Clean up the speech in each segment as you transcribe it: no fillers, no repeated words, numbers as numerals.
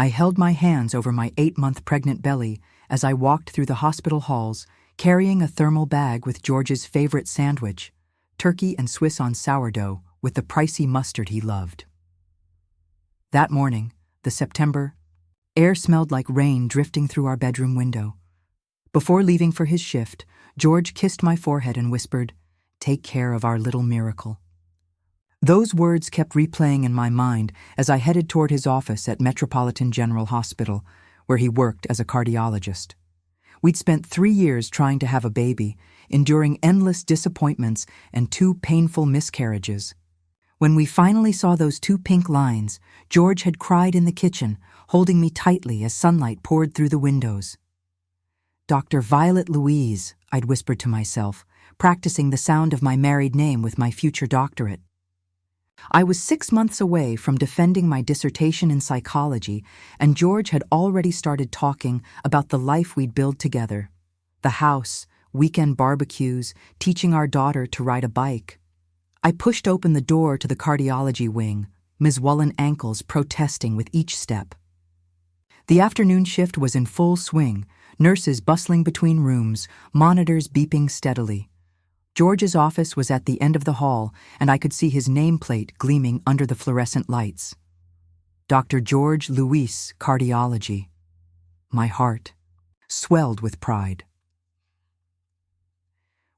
I held my hands over my 8-month pregnant belly as I walked through the hospital halls, carrying a thermal bag with George's favorite sandwich, turkey and Swiss on sourdough with the pricey mustard he loved. That morning, the September air smelled like rain drifting through our bedroom window. Before leaving for his shift, George kissed my forehead and whispered, "Take care of our little miracle." Those words kept replaying in my mind as I headed toward his office at Metropolitan General Hospital, where he worked as a cardiologist. We'd spent 3 years trying to have a baby, enduring endless disappointments and 2 painful miscarriages. When we finally saw those 2 pink lines, George had cried in the kitchen, holding me tightly as sunlight poured through the windows. "Dr. Violet Louise," I'd whispered to myself, practicing the sound of my married name with my future doctorate. I was 6 months away from defending my dissertation in psychology, and George had already started talking about the life we'd build together. The house, weekend barbecues, teaching our daughter to ride a bike. I pushed open the door to the cardiology wing, Ms. Woolen ankles protesting with each step. The afternoon shift was in full swing, nurses bustling between rooms, monitors beeping steadily. George's office was at the end of the hall, and I could see his nameplate gleaming under the fluorescent lights. Dr. George Louis, Cardiology. My heart swelled with pride.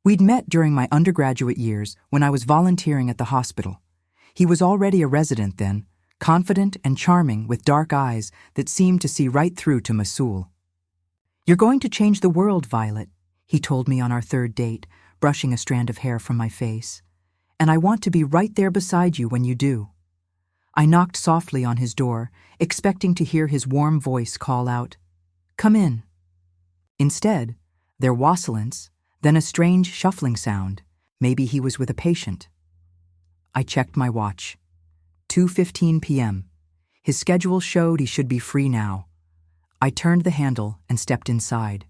We'd met during my undergraduate years when I was volunteering at the hospital. He was already a resident then, confident and charming with dark eyes that seemed to see right through to Masoul. "You're going to change the world, Violet," he told me on our 3rd date, brushing a strand of hair from my face. "And I want to be right there beside you when you do." I knocked softly on his door, expecting to hear his warm voice call out, "Come in." Instead, there wassilence, then a strange shuffling sound. Maybe he was with a patient. I checked my watch. 2:15 p.m. His schedule showed he should be free now. I turned the handle and stepped inside.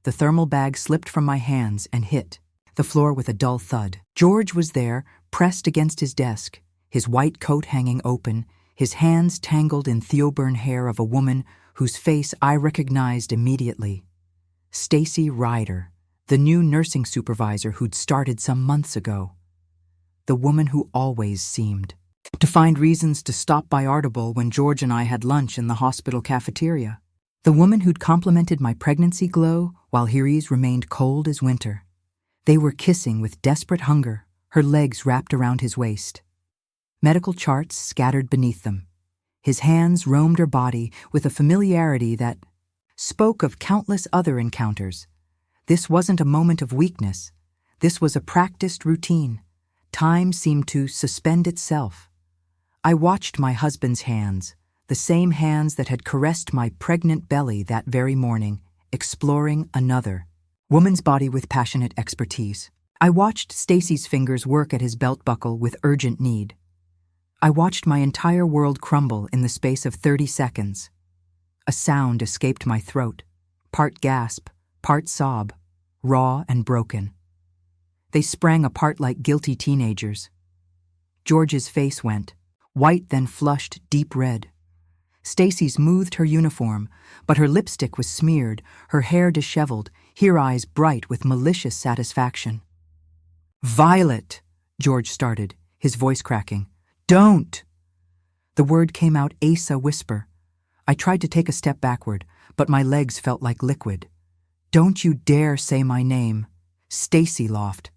The thermal bag slipped from my hands and hit the floor with a dull thud. George was there, pressed against his desk, his white coat hanging open, his hands tangled in Theoburn hair of a woman whose face I recognized immediately. Stacy Ryder, the new nursing supervisor who'd started some months ago. The woman who always seemed to find reasons to stop by Artable when George and I had lunch in the hospital cafeteria. The woman who'd complimented my pregnancy glow while Hiri's remained cold as winter. They were kissing with desperate hunger, her legs wrapped around his waist. Medical charts scattered beneath them. His hands roamed her body with a familiarity that spoke of countless other encounters. This wasn't a moment of weakness. This was a practiced routine. Time seemed to suspend itself. I watched my husband's hands, the same hands that had caressed my pregnant belly that very morning, exploring another woman's body with passionate expertise. I watched Stacy's fingers work at his belt buckle with urgent need. I watched my entire world crumble in the space of 30 seconds. A sound escaped my throat, part gasp, part sob, raw and broken. They sprang apart like guilty teenagers. George's face went, white then flushed deep red. Stacy smoothed her uniform, but her lipstick was smeared, her hair disheveled, her eyes bright with malicious satisfaction. "Violet," George started, his voice cracking. "Don't!" The word came out a whisper. I tried to take a step backward, but my legs felt like liquid. "Don't you dare say my name." Stacy laughed,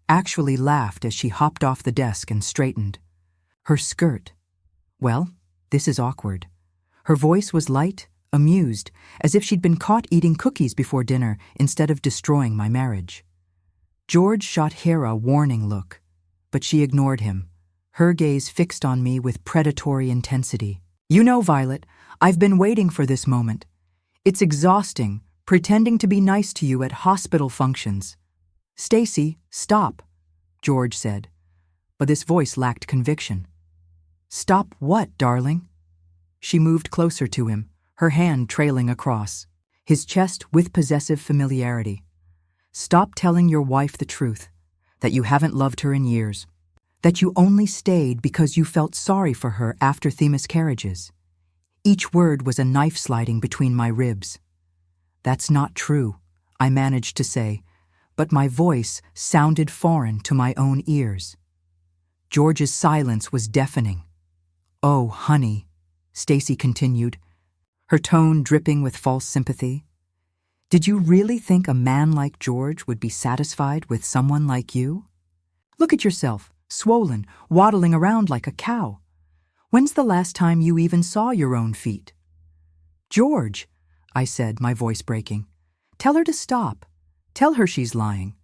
actually laughed as she hopped off the desk and straightened. Her skirt. Well, this is awkward. Her voice was light, amused, as if she'd been caught eating cookies before dinner instead of destroying my marriage. George shot Hera a warning look, but she ignored him, her gaze fixed on me with predatory intensity. "You know, Violet, I've been waiting for this moment. It's exhausting, pretending to be nice to you at hospital functions." "Stacy, stop," George said, but this voice lacked conviction. "Stop what, darling?" She moved closer to him, her hand trailing across, his chest with possessive familiarity. "Stop telling your wife the truth, that you haven't loved her in years, that you only stayed because you felt sorry for her after the miscarriages. Each word was a knife sliding between my ribs. "That's not true," I managed to say, but my voice sounded foreign to my own ears. George's silence was deafening. "Oh, honey," Stacy continued, her tone dripping with false sympathy. "Did you really think a man like George would be satisfied with someone like you? Look at yourself, swollen, waddling around like a cow. When's the last time you even saw your own feet?" "George," I said, my voice breaking, "tell her to stop. Tell her she's lying."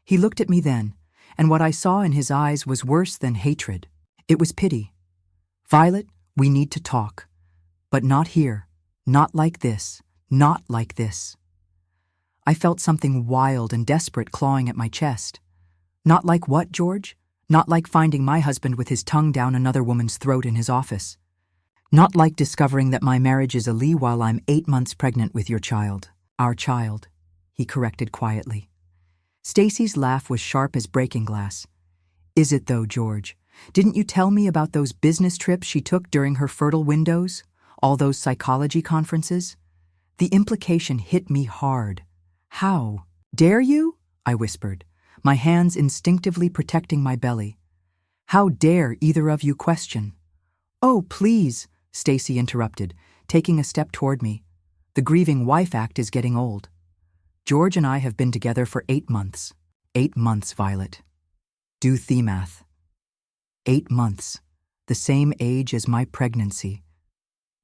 He looked at me then, and what I saw in his eyes was worse than hatred. It was pity. "Violet, we need to talk. But not here. Not like this. Not like this." I felt something wild and desperate clawing at my chest. "Not like what, George? Not like finding my husband with his tongue down another woman's throat in his office. Not like discovering that my marriage is a lie while I'm 8 months pregnant with your child. Our child," he corrected quietly. Stacy's laugh was sharp as breaking glass. "Is it though, George? Didn't you tell me about those business trips she took during her fertile windows? All those psychology conferences?" The implication hit me hard. "How dare you?" I whispered, my hands instinctively protecting my belly. "How dare either of you question?" "Oh, please," Stacy interrupted, taking a step toward me. "The grieving wife act is getting old. George and I have been together for 8 months. 8 months, Violet. Do the math. 8 months, the same age as my pregnancy.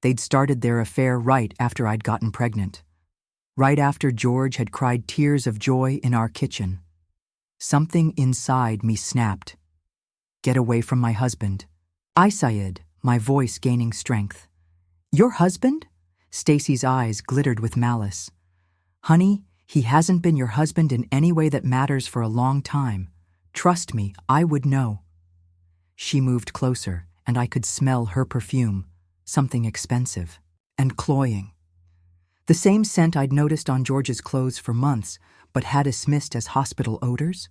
They'd started their affair right after I'd gotten pregnant. Right after George had cried tears of joy in our kitchen. Something inside me snapped. Get away from my husband. I sighed, my voice gaining strength. Your husband? Stacy's eyes glittered with malice. Honey, he hasn't been your husband in any way that matters for a long time. Trust me, I would know. She moved closer, and I could smell her perfume, something expensive and cloying. The same scent I'd noticed on George's clothes for months, but had dismissed as hospital odors.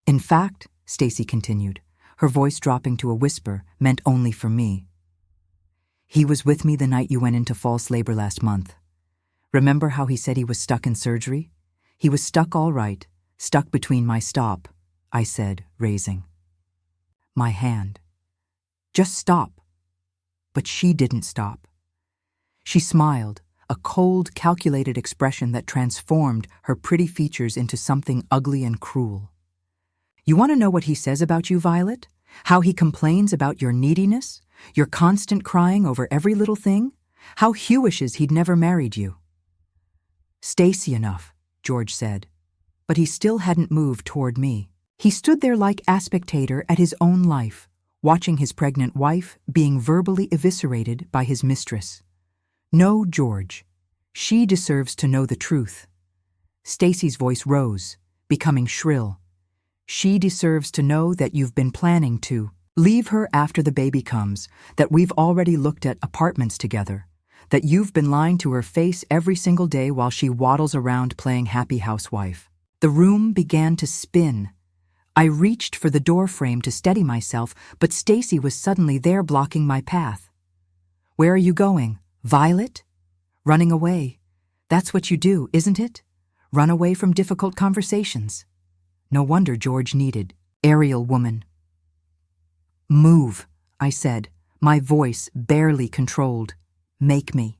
In fact, Stacy continued, her voice dropping to a whisper meant only for me. He was with me the night you went into false labor last month. Remember how he said he was stuck in surgery? He was stuck all right, stuck between my stop, I said, raising my hand. Just stop. But she didn't stop. She smiled, a cold, calculated expression that transformed her pretty features into something ugly and cruel. You want to know what he says about you, Violet? How he complains about your neediness? Your constant crying over every little thing? How he wishes he'd never married you? Stacy enough, George said, but he still hadn't moved toward me. He stood there like a spectator at his own life, watching his pregnant wife being verbally eviscerated by his mistress. No, George. She deserves to know the truth. Stacy's voice rose, becoming shrill. She deserves to know that you've been planning to leave her after the baby comes, that we've already looked at apartments together, that you've been lying to her face every single day while she waddles around playing happy housewife. The room began to spin. I reached for the door frame to steady myself, but Stacy was suddenly there blocking my path. Where are you going, Violet? Running away. That's what you do, isn't it? Run away from difficult conversations. No wonder George needed aerial woman. Move, I said, my voice barely controlled. Make me.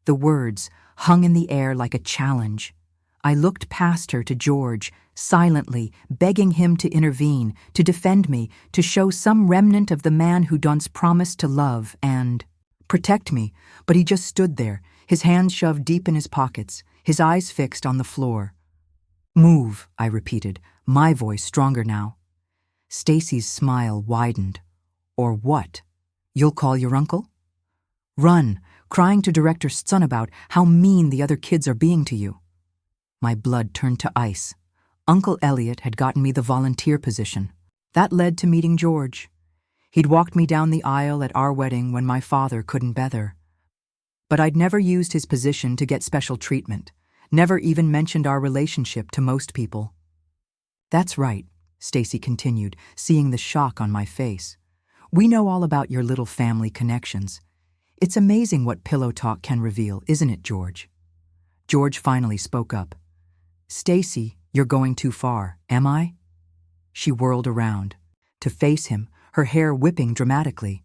The words hung in the air like a challenge. I looked past her to George, silently begging him to intervene, to defend me, to show some remnant of the man who'd once promised to love and protect me, but he just stood there, his hands shoved deep in his pockets, his eyes fixed on the floor. Move, I repeated, my voice stronger now. Stacy's smile widened. Or what? You'll call your uncle? Run, crying to Director Stun about how mean the other kids are being to you. My blood turned to ice. Uncle Elliot had gotten me the volunteer position. That led to meeting George. He'd walked me down the aisle at our wedding when my father couldn't bear. But I'd never used his position to get special treatment, never even mentioned our relationship to most people. That's right, Stacy continued, seeing the shock on my face. We know all about your little family connections. It's amazing what pillow talk can reveal, isn't it, George? George finally spoke up. Stacy, you're going too far, am I? She whirled around, to face him, her hair whipping dramatically.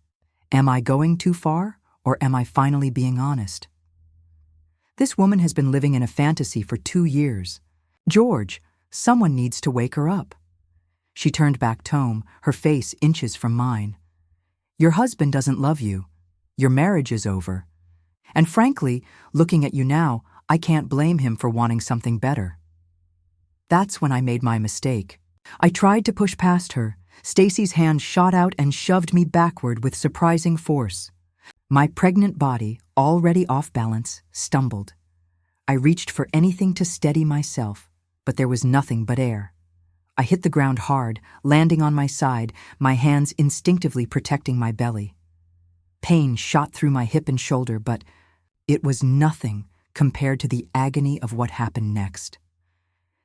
Am I going too far, or am I finally being honest? This woman has been living in a fantasy for 2 years. George, someone needs to wake her up. She turned back Tome, her face inches from mine. Your husband doesn't love you. Your marriage is over. And frankly, looking at you now, I can't blame him for wanting something better. That's when I made my mistake. I tried to push past her. Stacy's hand shot out and shoved me backward with surprising force. My pregnant body, already off balance, stumbled. I reached for anything to steady myself, but there was nothing but air. I hit the ground hard, landing on my side, my hands instinctively protecting my belly. Pain shot through my hip and shoulder, but it was nothing compared to the agony of what happened next.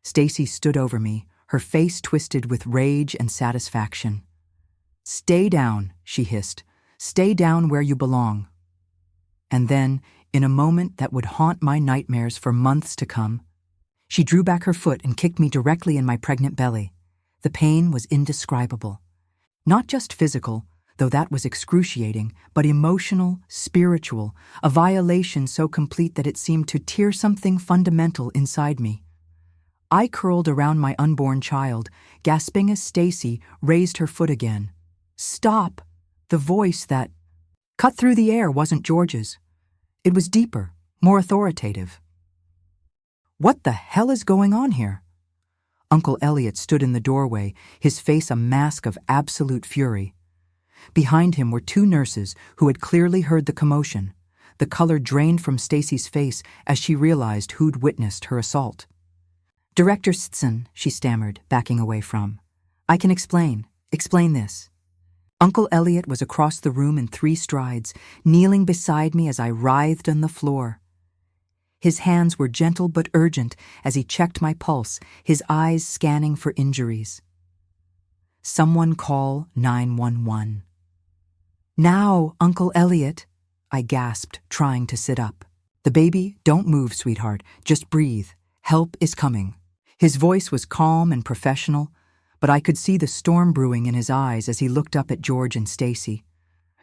Stacy stood over me, her face twisted with rage and satisfaction. Stay down, she hissed. Stay down where you belong. And then, in a moment that would haunt my nightmares for months to come, she drew back her foot and kicked me directly in my pregnant belly. The pain was indescribable. Not just physical, though that was excruciating, but emotional, spiritual, a violation so complete that it seemed to tear something fundamental inside me. I curled around my unborn child, gasping as Stacy raised her foot again. Stop! The voice that cut through the air wasn't George's. It was deeper, more authoritative. What the hell is going on here? Uncle Elliot stood in the doorway, his face a mask of absolute fury. Behind him were 2 nurses who had clearly heard the commotion. The color drained from Stacy's face as she realized who'd witnessed her assault. Director Sitson, she stammered, backing away from. I can explain this. Uncle Elliot was across the room in 3 strides, kneeling beside me as I writhed on the floor. His hands were gentle but urgent as he checked my pulse, his eyes scanning for injuries. Someone call 911. Now, Uncle Elliot, I gasped, trying to sit up. The baby, don't move, sweetheart. Just breathe. Help is coming. His voice was calm and professional, but I could see the storm brewing in his eyes as he looked up at George and Stacy.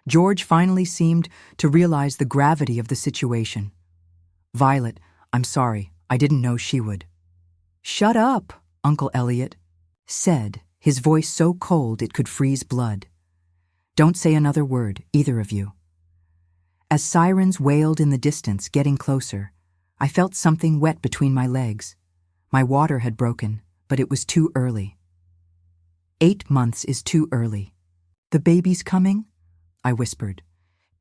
George finally seemed to realize the gravity of the situation. Violet, I'm sorry. I didn't know she would. Shut up, Uncle Elliot said, his voice so cold it could freeze blood. Don't say another word, either of you. As sirens wailed in the distance, getting closer, I felt something wet between my legs. My water had broken, but it was too early. 8 months is too early. The baby's coming? I whispered,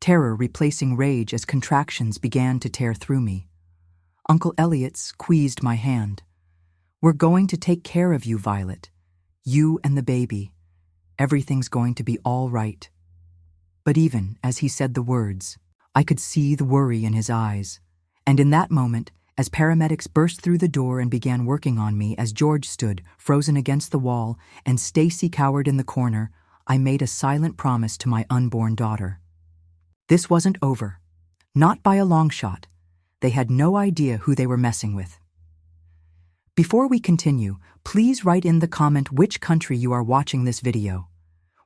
terror replacing rage as contractions began to tear through me. Uncle Elliot squeezed my hand. We're going to take care of you, Violet. You and the baby. Everything's going to be all right. But even as he said the words, I could see the worry in his eyes. And in that moment, as paramedics burst through the door and began working on me as George stood, frozen against the wall, and Stacy cowered in the corner, I made a silent promise to my unborn daughter. This wasn't over. Not by a long shot. They had no idea who they were messing with. Before we continue, please write in the comment which country you are watching this video.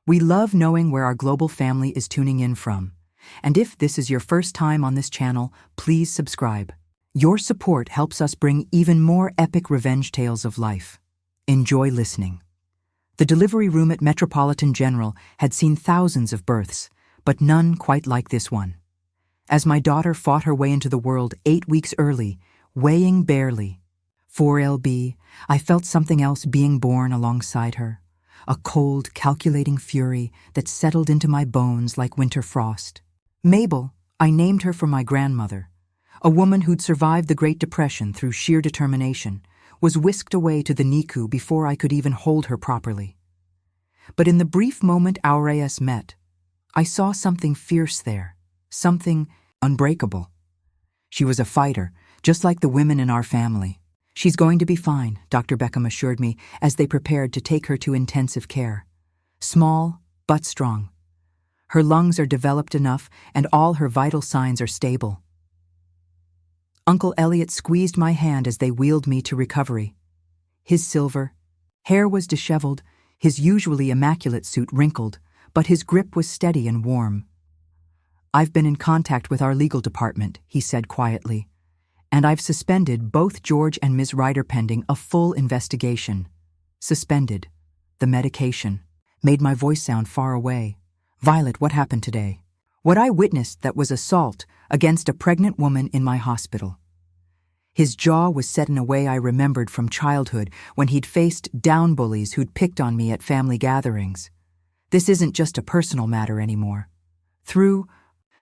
We love knowing where our global family is tuning in from. And if this is your first time on this channel, please subscribe. Your support helps us bring even more epic revenge tales of life. Enjoy listening. The delivery room at Metropolitan General had seen thousands of births, but none quite like this one. As my daughter fought her way into the world 8 weeks early, weighing barely 4 lb, I felt something else being born alongside her, a cold, calculating fury that settled into my bones like winter frost. Mabel, I named her for my grandmother. A woman who'd survived the Great Depression through sheer determination, was whisked away to the NICU before I could even hold her properly. But in the brief moment our AS met, I saw something fierce there, something unbreakable. She was a fighter, just like the women in our family. She's going to be fine, Dr. Beckham assured me as they prepared to take her to intensive care. Small, but strong. Her lungs are developed enough and all her vital signs are stable. Uncle Elliot squeezed my hand as they wheeled me to recovery. His silver hair was disheveled, his usually immaculate suit wrinkled, but his grip was steady and warm. "I've been in contact with our legal department," he said quietly, "and I've suspended both George and Ms. Ryder pending a full investigation." Suspended. The medication made my voice sound far away. "Violet, what happened today?" "What I witnessed that was assault against a pregnant woman in my hospital." His jaw was set in a way I remembered from childhood when he'd faced down bullies who'd picked on me at family gatherings. This isn't just a personal matter anymore. Through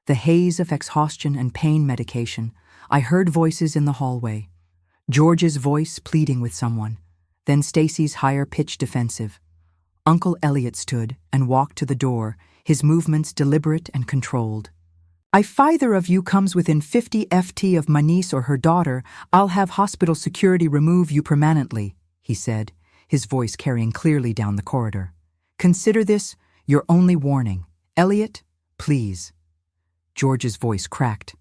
the haze of exhaustion and pain medication, I heard voices in the hallway. George's voice pleading with someone, then Stacy's higher-pitched defensive. Uncle Elliot stood and walked to the door, his movements deliberate and controlled. "If either of you comes within 50 ft of my niece or her daughter, I'll have hospital security remove you permanently," he said, his voice carrying clearly down the corridor. "Consider this your only warning. Elliot, please." George's voice cracked.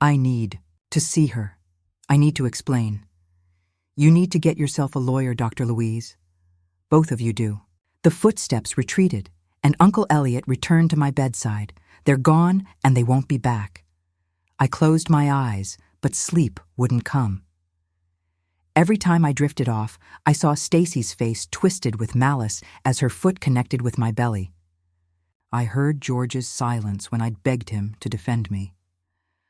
"I need to see her. I need to explain." "You need to get yourself a lawyer, Dr. Louise. Both of you do." The footsteps retreated, and Uncle Elliot returned to my bedside. "They're gone, and they won't be back." I closed my eyes, but sleep wouldn't come. Every time I drifted off, I saw Stacy's face twisted with malice as her foot connected with my belly. I heard George's silence when I'd begged him to defend me.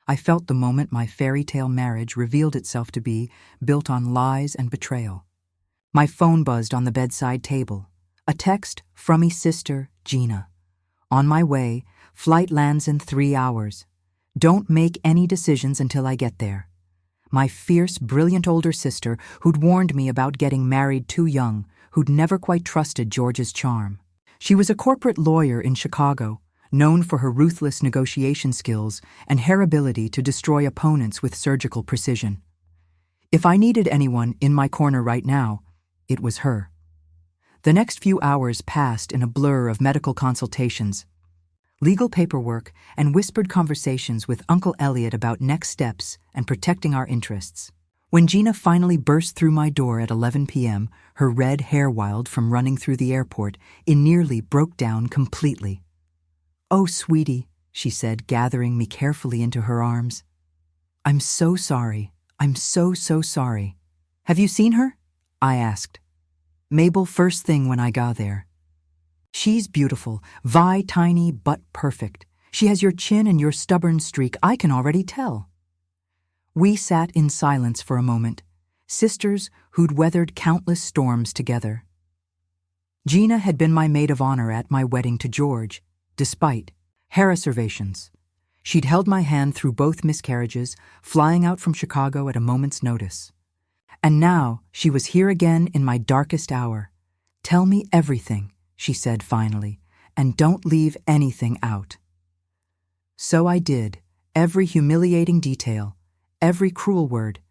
I felt the moment my fairy tale marriage revealed itself to be built on lies and betrayal. My phone buzzed on the bedside table. A text from me sister, Gina. "On my way, flight lands in 3 hours. Don't make any decisions until I get there." My fierce, brilliant older sister who'd warned me about getting married too young, who'd never quite trusted George's charm. She was a corporate lawyer in Chicago, known for her ruthless negotiation skills and her ability to destroy opponents with surgical precision. If I needed anyone in my corner right now, it was her. The next few hours passed in a blur of medical consultations, legal paperwork, and whispered conversations with Uncle Elliot about next steps and protecting our interests. When Gina finally burst through my door at 11 p.m., her red hair wild from running through the airport, it nearly broke down completely. "Oh, sweetie," she said, gathering me carefully into her arms. "I'm so sorry. I'm so sorry." "Have you seen her?" I asked. "Mabel first thing when I got there. She's beautiful, tiny but perfect. She has your chin and your stubborn streak, I can already tell." We sat in silence for a moment, sisters who'd weathered countless storms together. Gina had been my maid of honor at my wedding to George, despite her reservations. She'd held my hand through both miscarriages, flying out from Chicago at a moment's notice. And now she was here again in my darkest hour. "Tell me everything," she said finally, "and don't leave anything out." So I did, every humiliating detail, every cruel word,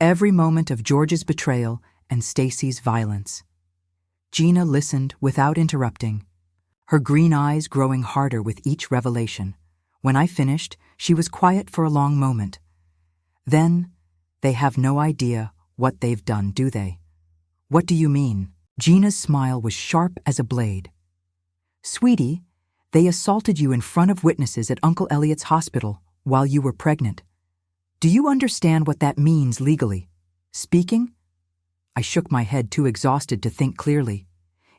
every moment of George's betrayal and Stacy's violence. Gina listened without interrupting, her green eyes growing harder with each revelation. When I finished, she was quiet for a long moment. Then, "They have no idea what they've done, do they?" "What do you mean?" Gina's smile was sharp as a blade. "Sweetie, they assaulted you in front of witnesses at Uncle Elliot's hospital while you were pregnant. Do you understand what that means legally? Speaking?" I shook my head, too exhausted to think clearly.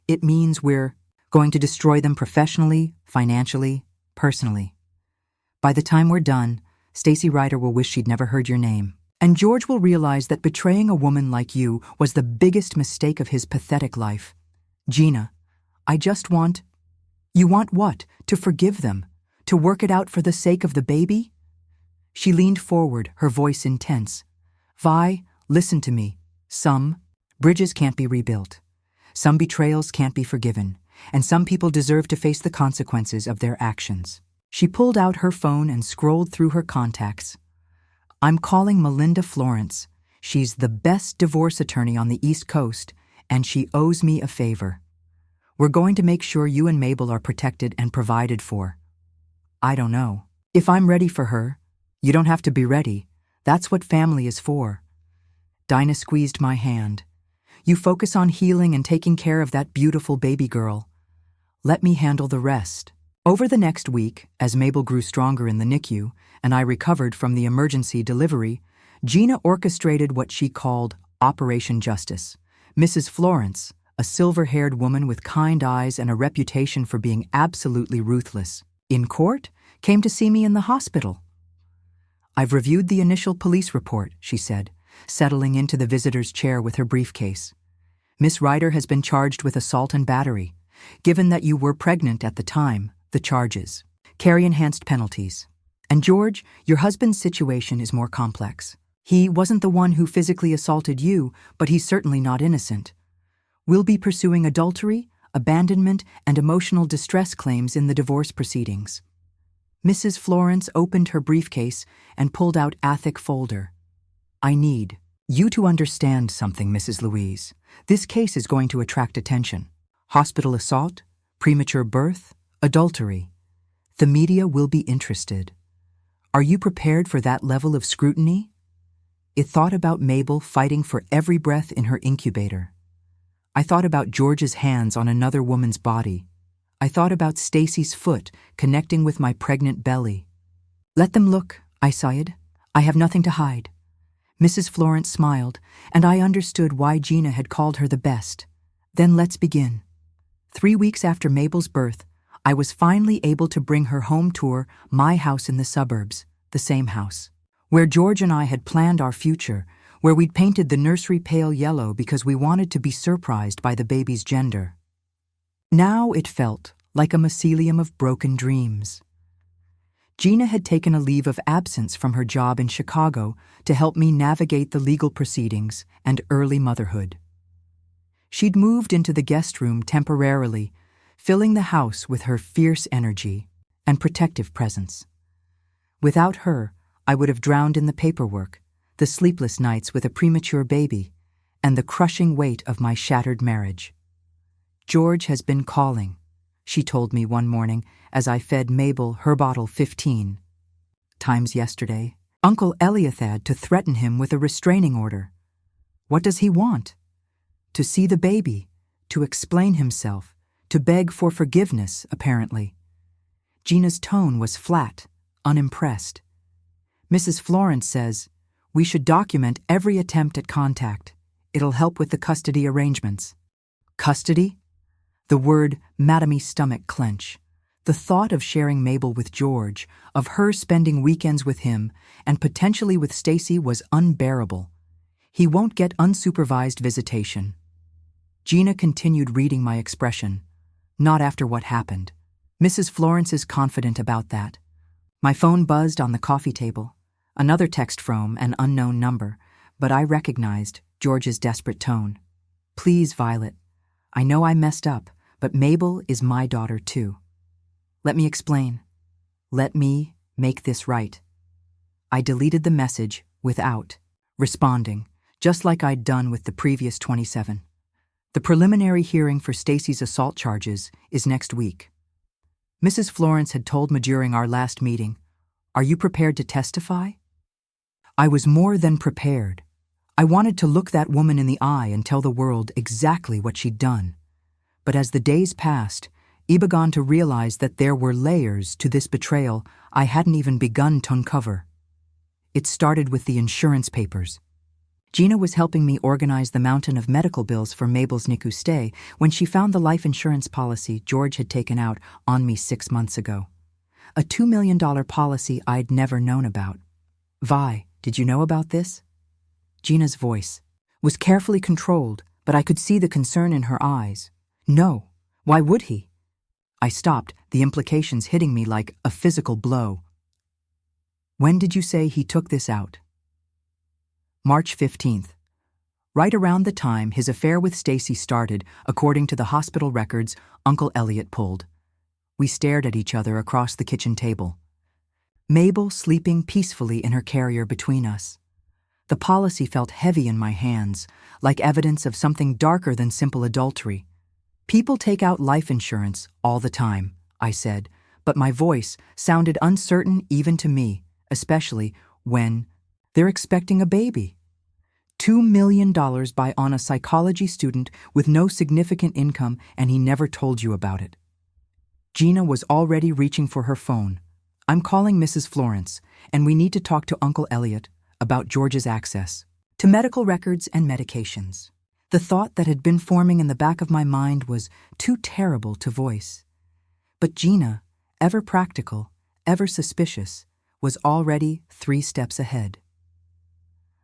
"It means we're going to destroy them professionally, financially, personally. By the time we're done, Stacy Ryder will wish she'd never heard your name. And George will realize that betraying a woman like you was the biggest mistake of his pathetic life. Gina, I just want..." "You want what? To forgive them? To work it out for the sake of the baby?" She leaned forward, her voice intense. "Vi, listen to me. Some bridges can't be rebuilt. Some betrayals can't be forgiven. And some people deserve to face the consequences of their actions." She pulled out her phone and scrolled through her contacts. "I'm calling Melinda Florence. She's the best divorce attorney on the East Coast, and she owes me a favor. We're going to make sure you and Mabel are protected and provided for. I don't know. If I'm ready for her, you don't have to be ready. That's what family is for. Dinah squeezed my hand. You focus on healing and taking care of that beautiful baby girl. Let me handle the rest. Over the next week, as Mabel grew stronger in the NICU and I recovered from the emergency delivery, Gina orchestrated what she called Operation Justice. Mrs. Florence, a silver-haired woman with kind eyes and a reputation for being absolutely ruthless, in court, came to see me in the hospital. I've reviewed the initial police report, she said, settling into the visitor's chair with her briefcase. Miss Ryder has been charged with assault and battery. Given that you were pregnant at the time, the charges carry enhanced penalties. And George, your husband's situation is more complex. He wasn't the one who physically assaulted you, but he's certainly not innocent. We'll be pursuing adultery, abandonment, and emotional distress claims in the divorce proceedings. Mrs. Florence opened her briefcase and pulled out a thick folder. I need you to understand something, Mrs. Louise. This case is going to attract attention. Hospital assault, premature birth, adultery. The media will be interested. Are you prepared for that level of scrutiny? It thought about Mabel fighting for every breath in her incubator. I thought about George's hands on another woman's body. I thought about Stacy's foot connecting with my pregnant belly. Let them look, I sighed. I have nothing to hide. Mrs. Florence smiled, and I understood why Gina had called her the best. Then let's begin. 3 weeks after Mabel's birth, I was finally able to bring her home tour my house in the suburbs, the same house, where George and I had planned our future, where we'd painted the nursery pale yellow because we wanted to be surprised by the baby's gender. Now it felt like a mycelium of broken dreams. Gina had taken a leave of absence from her job in Chicago to help me navigate the legal proceedings and early motherhood. She'd moved into the guest room temporarily, filling the house with her fierce energy and protective presence. Without her, I would have drowned in the paperwork, the sleepless nights with a premature baby, and the crushing weight of my shattered marriage. George has been calling, she told me one morning as I fed Mabel her bottle 15 times yesterday. Uncle Elliot had to threaten him with a restraining order. What does he want? To see the baby, to explain himself, to beg for forgiveness, apparently. Gina's tone was flat, unimpressed. Mrs. Florence says, we should document every attempt at contact. It'll help with the custody arrangements. Custody? The word made me stomach clench. The thought of sharing Mabel with George, of her spending weekends with him, and potentially with Stacy was unbearable. He won't get unsupervised visitation. Gina continued reading my expression. Not after what happened. Mrs. Florence is confident about that. My phone buzzed on the coffee table. Another text from an unknown number, but I recognized George's desperate tone. Please, Violet. I know I messed up, but Mabel is my daughter too. Let me explain. Let me make this right. I deleted the message without responding, just like I'd done with the previous 27. The preliminary hearing for Stacy's assault charges is next week. Mrs. Florence had told me during our last meeting, "Are you prepared to testify?" I was more than prepared. I wanted to look that woman in the eye and tell the world exactly what she'd done. But as the days passed, I began to realize that there were layers to this betrayal I hadn't even begun to uncover. It started with the insurance papers. Gina was helping me organize the mountain of medical bills for Mabel's NICU stay when she found the life insurance policy George had taken out on me 6 months ago. A $2 million policy I'd never known about. Vi, did you know about this? Gina's voice was carefully controlled, but I could see the concern in her eyes. No, why would he? I stopped, the implications hitting me like a physical blow. When did you say he took this out? March 15th. Right around the time his affair with Stacy started, according to the hospital records Uncle Elliot pulled. We stared at each other across the kitchen table. Mabel sleeping peacefully in her carrier between us. The policy felt heavy in my hands, like evidence of something darker than simple adultery. People take out life insurance all the time, I said, but my voice sounded uncertain even to me, especially when they're expecting a baby. $2 million by on a psychology student with no significant income, and he never told you about it. Gina was already reaching for her phone. I'm calling Mrs. Florence, and we need to talk to Uncle Elliot about George's access to medical records and medications. The thought that had been forming in the back of my mind was too terrible to voice. But Gina, ever practical, ever suspicious, was already 3 steps ahead.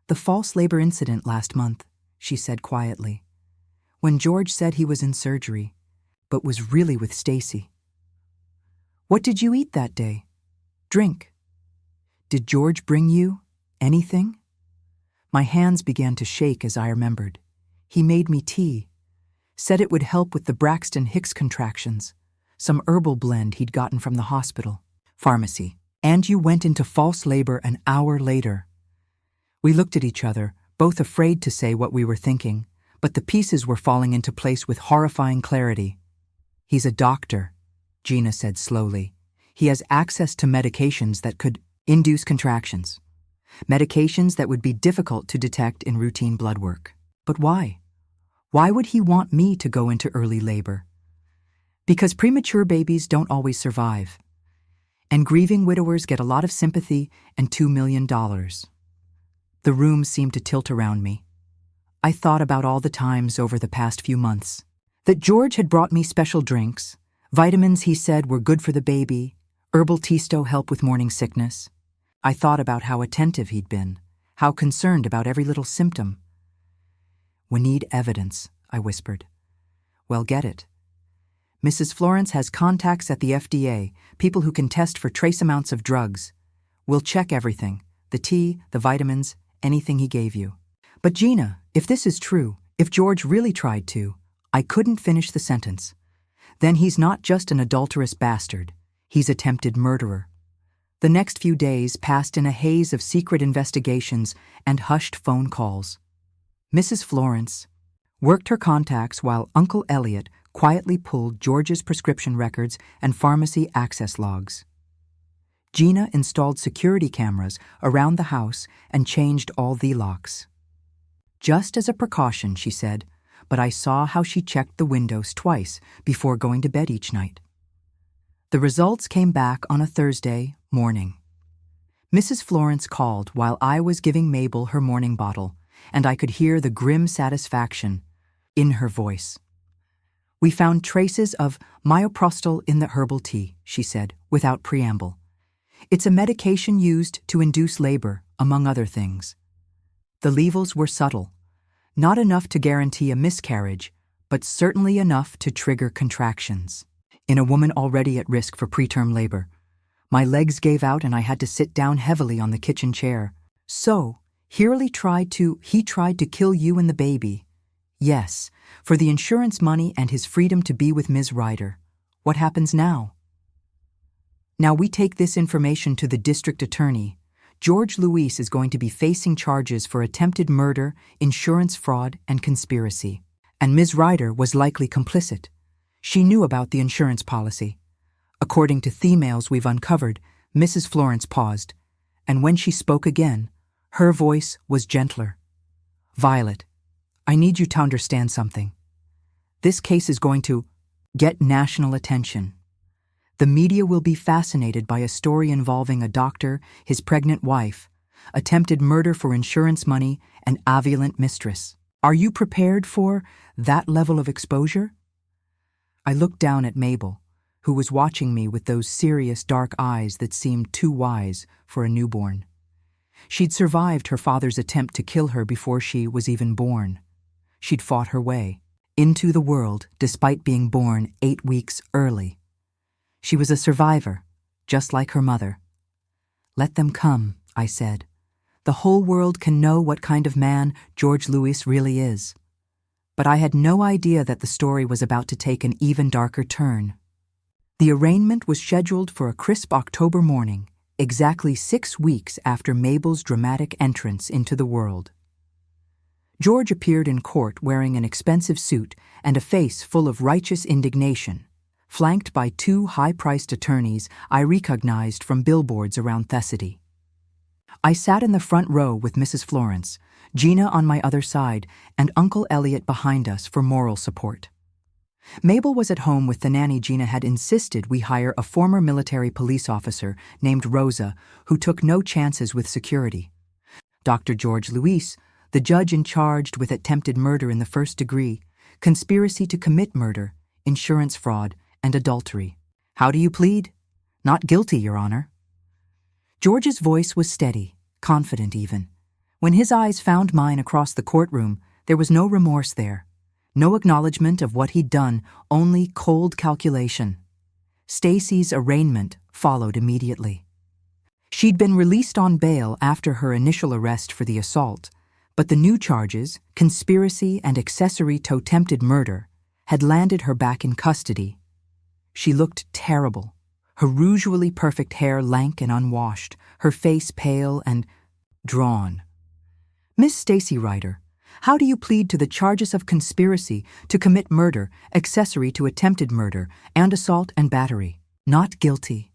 "The false labor incident last month," she said quietly, "when George said he was in surgery, but was really with Stacy. What did you eat that day? Drink? Did George bring you anything?" My hands began to shake as I remembered. He made me tea, said it would help with the Braxton Hicks contractions, some herbal blend he'd gotten from the hospital pharmacy. "And you went into false labor an hour later." We looked at each other, both afraid to say what we were thinking, but the pieces were falling into place with horrifying clarity. "He's a doctor," Gina said slowly. "He has access to medications that could induce contractions. Medications that would be difficult to detect in routine blood work. But why? Why would he want me to go into early labor? Because premature babies don't always survive. And grieving widowers get a lot of sympathy and $2 million. The room seemed to tilt around me. I thought about all the times over the past few months that George had brought me special drinks, vitamins he said were good for the baby, herbal tea to help with morning sickness. I thought about how attentive he'd been, how concerned about every little symptom. "We need evidence," I whispered. "Well, get it. Mrs. Florence has contacts at the FDA, people who can test for trace amounts of drugs. We'll check everything, the tea, the vitamins, anything he gave you." "But Gina, if this is true, if George really tried to," I couldn't finish the sentence. "Then he's not just an adulterous bastard. He's attempted murderer." The next few days passed in a haze of secret investigations and hushed phone calls. Mrs. Florence worked her contacts while Uncle Elliot quietly pulled George's prescription records and pharmacy access logs. Gina installed security cameras around the house and changed all the locks. "Just as a precaution," she said, but I saw how she checked the windows twice before going to bed each night. The results came back on a Thursday morning. Mrs. Florence called while I was giving Mabel her morning bottle, and I could hear the grim satisfaction in her voice. "We found traces of myoprostol in the herbal tea," she said, without preamble. "It's a medication used to induce labor, among other things. The levels were subtle, not enough to guarantee a miscarriage, but certainly enough to trigger contractions in a woman already at risk for preterm labor." My legs gave out and I had to sit down heavily on the kitchen chair. "So, he tried to kill you and the baby." "Yes, for the insurance money and his freedom to be with Ms. Ryder. What happens now?" "Now we take this information to the district attorney. George Luis is going to be facing charges for attempted murder, insurance fraud, and conspiracy. And Ms. Ryder was likely complicit. She knew about the insurance policy. According to the emails we've uncovered," Mrs. Florence paused, and when she spoke again, her voice was gentler. "Violet, I need you to understand something. This case is going to get national attention. The media will be fascinated by a story involving a doctor, his pregnant wife, attempted murder for insurance money, and a violent mistress. Are you prepared for that level of exposure?" I looked down at Mabel, who was watching me with those serious dark eyes that seemed too wise for a newborn. She'd survived her father's attempt to kill her before she was even born. She'd fought her way into the world despite being born 8 weeks early. She was a survivor, just like her mother. "Let them come," I said. "The whole world can know what kind of man George Luis really is." But I had no idea that the story was about to take an even darker turn. The arraignment was scheduled for a crisp October morning, exactly 6 weeks after Mabel's dramatic entrance into the world. George appeared in court wearing an expensive suit and a face full of righteous indignation, flanked by two high-priced attorneys I recognized from billboards around Thessaly. I sat in the front row with Mrs. Florence, Gina on my other side, and Uncle Elliot behind us for moral support. Mabel was at home with the nanny Gina had insisted we hire a former military police officer named Rosa who took no chances with security. Dr. George Luis, the judge in charge with attempted murder in the first degree, conspiracy to commit murder, insurance fraud, and adultery. How do you plead? Not guilty, Your Honor. George's voice was steady, confident even. When his eyes found mine across the courtroom, there was no remorse there. No acknowledgement of what he'd done, only cold calculation. Stacy's arraignment followed immediately. She'd been released on bail after her initial arrest for the assault, but the new charges, conspiracy and accessory to attempted murder, had landed her back in custody. She looked terrible, her usually perfect hair lank and unwashed, her face pale and drawn. Miss Stacy Ryder, how do you plead to the charges of conspiracy to commit murder, accessory to attempted murder, and assault and battery? Not guilty.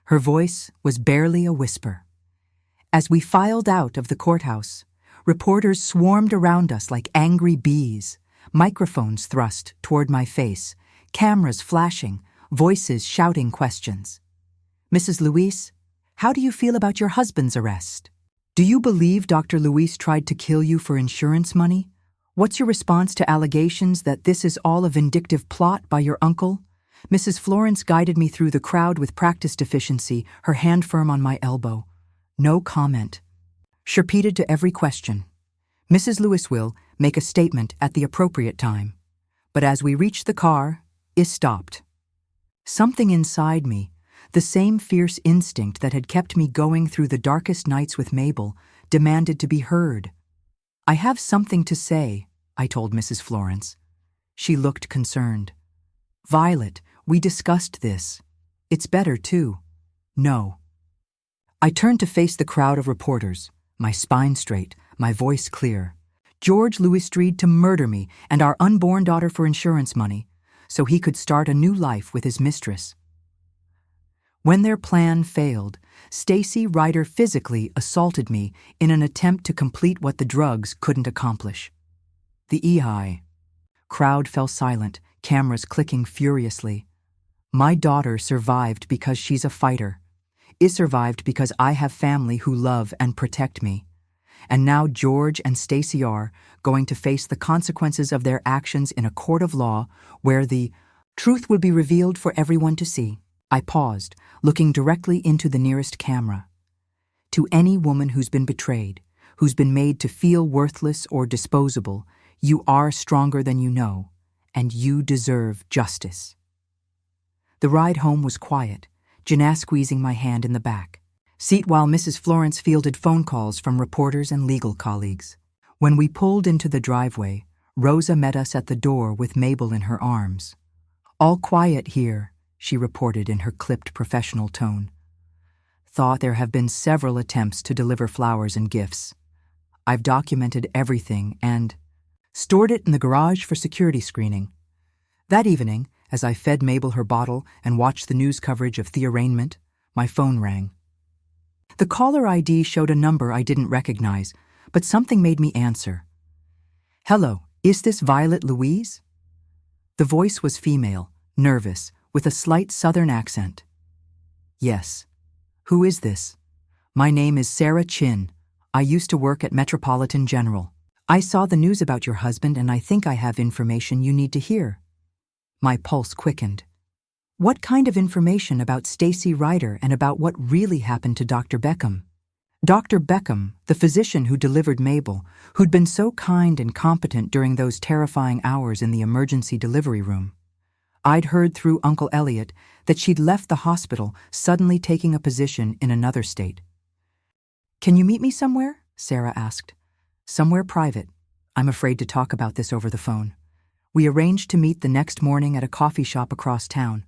Her voice was barely a whisper. As we filed out of the courthouse, reporters swarmed around us like angry bees, microphones thrust toward my face, cameras flashing, voices shouting questions. Mrs. Luis, how do you feel about your husband's arrest? Do you believe Dr. Luis tried to kill you for insurance money? What's your response to allegations that this is all a vindictive plot by your uncle? Mrs. Florence guided me through the crowd with practice deficiency, her hand firm on my elbow. No comment. She repeated to every question. Mrs. Lewis will make a statement at the appropriate time. But as we reached the car, it stopped. Something inside me, the same fierce instinct that had kept me going through the darkest nights with Mabel, demanded to be heard. I have something to say, I told Mrs. Florence. She looked concerned. Violet, we discussed this. It's better, too. No. I turned to face the crowd of reporters, my spine straight, my voice clear. George Louis tried to murder me and our unborn daughter for insurance money, so he could start a new life with his mistress. When their plan failed, Stacy Ryder physically assaulted me in an attempt to complete what the drugs couldn't accomplish. The EI. Crowd fell silent, cameras clicking furiously. My daughter survived because she's a fighter. It survived because I have family who love and protect me. And now George and Stacy are going to face the consequences of their actions in a court of law where the truth would be revealed for everyone to see. I paused, looking directly into the nearest camera. To any woman who's been betrayed, who's been made to feel worthless or disposable, you are stronger than you know, and you deserve justice. The ride home was quiet, Jeanette squeezing my hand in the back seat while Mrs. Florence fielded phone calls from reporters and legal colleagues. When we pulled into the driveway, Rosa met us at the door with Mabel in her arms. All quiet here, she reported in her clipped professional tone. Thought there have been several attempts to deliver flowers and gifts. I've documented everything and stored it in the garage for security screening. That evening, as I fed Mabel her bottle and watched the news coverage of the arraignment, my phone rang. The caller ID showed a number I didn't recognize, but something made me answer. Hello, is this Violet Louise? The voice was female, nervous, with a slight southern accent. Yes. Who is this? My name is Sarah Chin. I used to work at Metropolitan General. I saw the news about your husband and I think I have information you need to hear. My pulse quickened. What kind of information about Stacy Ryder and about what really happened to Dr. Beckham? Dr. Beckham, the physician who delivered Mabel, who'd been so kind and competent during those terrifying hours in the emergency delivery room. I'd heard through Uncle Elliot that she'd left the hospital, suddenly taking a position in another state. Can you meet me somewhere? Sarah asked. Somewhere private. I'm afraid to talk about this over the phone. We arranged to meet the next morning at a coffee shop across town.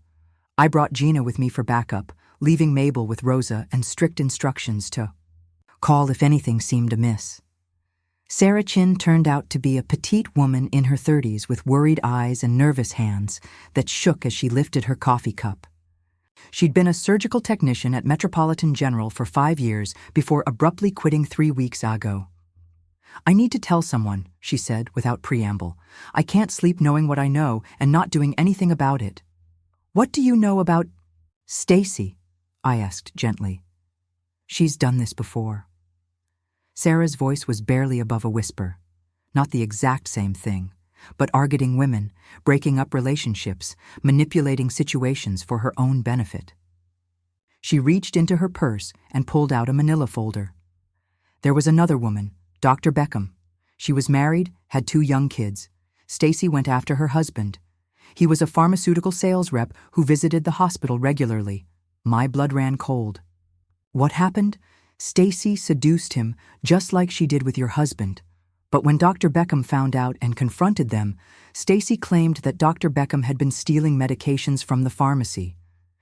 I brought Gina with me for backup, leaving Mabel with Rosa and strict instructions to call if anything seemed amiss. Sarah Chin turned out to be a petite woman in her 30s with worried eyes and nervous hands that shook as she lifted her coffee cup. She'd been a surgical technician at Metropolitan General for 5 years before abruptly quitting 3 weeks ago. "I need to tell someone," she said without preamble. "I can't sleep knowing what I know and not doing anything about it." "What do you know about Stacy?" I asked gently. "She's done this before." Sarah's voice was barely above a whisper. Not the exact same thing, but targeting women, breaking up relationships, manipulating situations for her own benefit. She reached into her purse and pulled out a manila folder. There was another woman, Dr. Beckham. She was married, had 2 young kids. Stacy went after her husband. He was a pharmaceutical sales rep who visited the hospital regularly. My blood ran cold. What happened? Stacy seduced him just like she did with your husband. But when Dr. Beckham found out and confronted them, Stacy claimed that Dr. Beckham had been stealing medications from the pharmacy.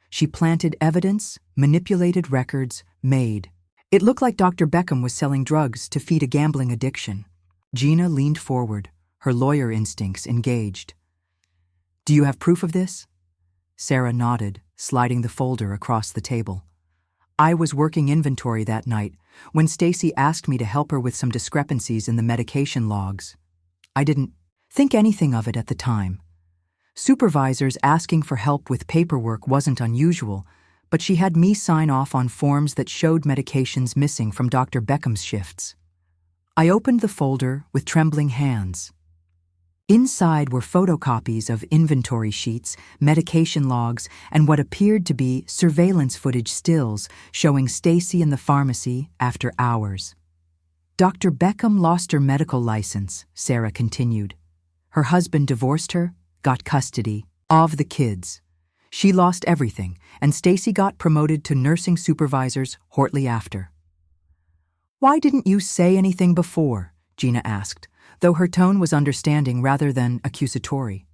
She planted evidence, manipulated records, made. It looked like Dr. Beckham was selling drugs to feed a gambling addiction. Gina leaned forward, her lawyer instincts engaged. "Do you have proof of this?" Sarah nodded, sliding the folder across the table. "I was working inventory that night when Stacy asked me to help her with some discrepancies in the medication logs. I didn't think anything of it at the time. Supervisors asking for help with paperwork wasn't unusual, but she had me sign off on forms that showed medications missing from Dr. Beckham's shifts." I opened the folder with trembling hands. Inside were photocopies of inventory sheets, medication logs, and what appeared to be surveillance footage stills showing Stacy in the pharmacy after hours. "Dr. Beckham lost her medical license," Sarah continued. "Her husband divorced her, got custody of the kids. She lost everything, and Stacy got promoted to nursing supervisors shortly after." "Why didn't you say anything before?" Gina asked, though her tone was understanding rather than accusatory.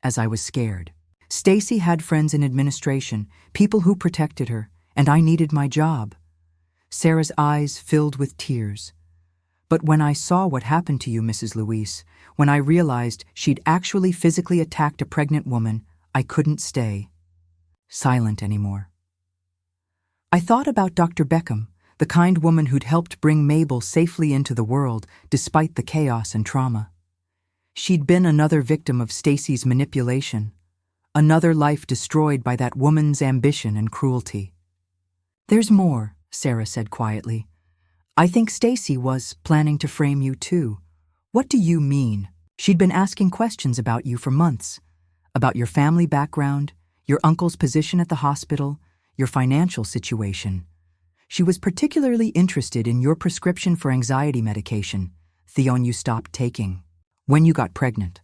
"As I was scared. Stacy had friends in administration, people who protected her, and I needed my job." Sarah's eyes filled with tears. "But when I saw what happened to you, Mrs. Louise, when I realized she'd actually physically attacked a pregnant woman, I couldn't stay silent anymore. I thought about Dr. Beckham, the kind woman who'd helped bring Mabel safely into the world despite the chaos and trauma. She'd been another victim of Stacy's manipulation, another life destroyed by that woman's ambition and cruelty. "There's more," Sarah said quietly. "I think Stacy was planning to frame you too." "What do you mean?" "She'd been asking questions about you for months, about your family background, your uncle's position at the hospital, your financial situation. She was particularly interested in your prescription for anxiety medication, the one you stopped taking when you got pregnant.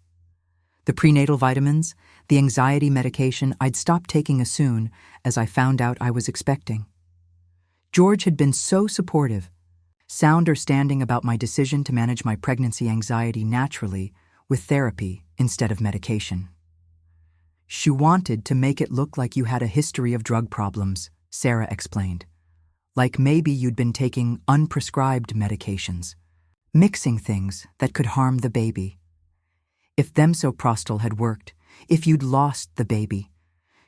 The prenatal vitamins, the anxiety medication I'd stopped taking as soon as I found out I was expecting. George had been so supportive, sound understanding about my decision to manage my pregnancy anxiety naturally with therapy instead of medication. She wanted to make it look like you had a history of drug problems," Sarah explained. "Like maybe you'd been taking unprescribed medications, mixing things that could harm the baby. If themsoprostol had worked, if you'd lost the baby,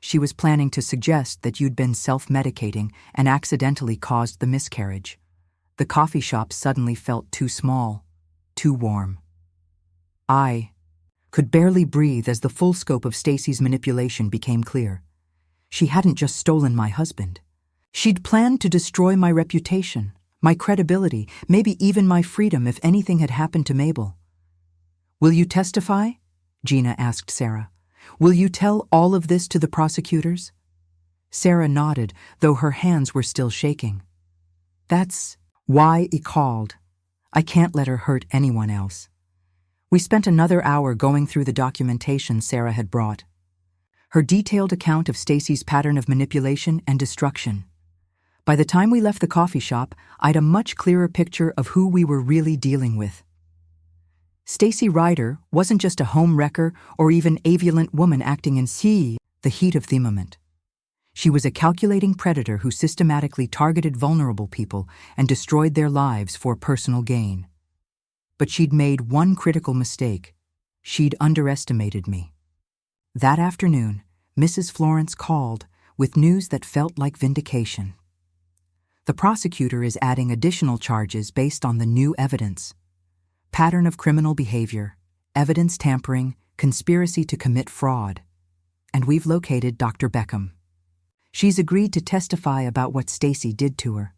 she was planning to suggest that you'd been self-medicating and accidentally caused the miscarriage. The coffee shop suddenly felt too small, too warm. I could barely breathe as the full scope of Stacy's manipulation became clear. She hadn't just stolen my husband. She'd planned to destroy my reputation, my credibility, maybe even my freedom if anything had happened to Mabel." "Will you testify?" Gina asked Sarah. "Will you tell all of this to the prosecutors?" Sarah nodded, though her hands were still shaking. "That's why I called. I can't let her hurt anyone else." We spent another hour going through the documentation Sarah had brought. Her detailed account of Stacy's pattern of manipulation and destruction. By the time we left the coffee shop, I'd a much clearer picture of who we were really dealing with. Stacy Ryder wasn't just a home wrecker or even aviolent woman acting in the heat of the moment. She was a calculating predator who systematically targeted vulnerable people and destroyed their lives for personal gain. But she'd made one critical mistake. She'd underestimated me. That afternoon, Mrs. Florence called with news that felt like vindication. The prosecutor is adding additional charges based on the new evidence. Pattern of criminal behavior, evidence tampering, conspiracy to commit fraud. And we've located Dr. Beckham. She's agreed to testify about what Stacy did to her.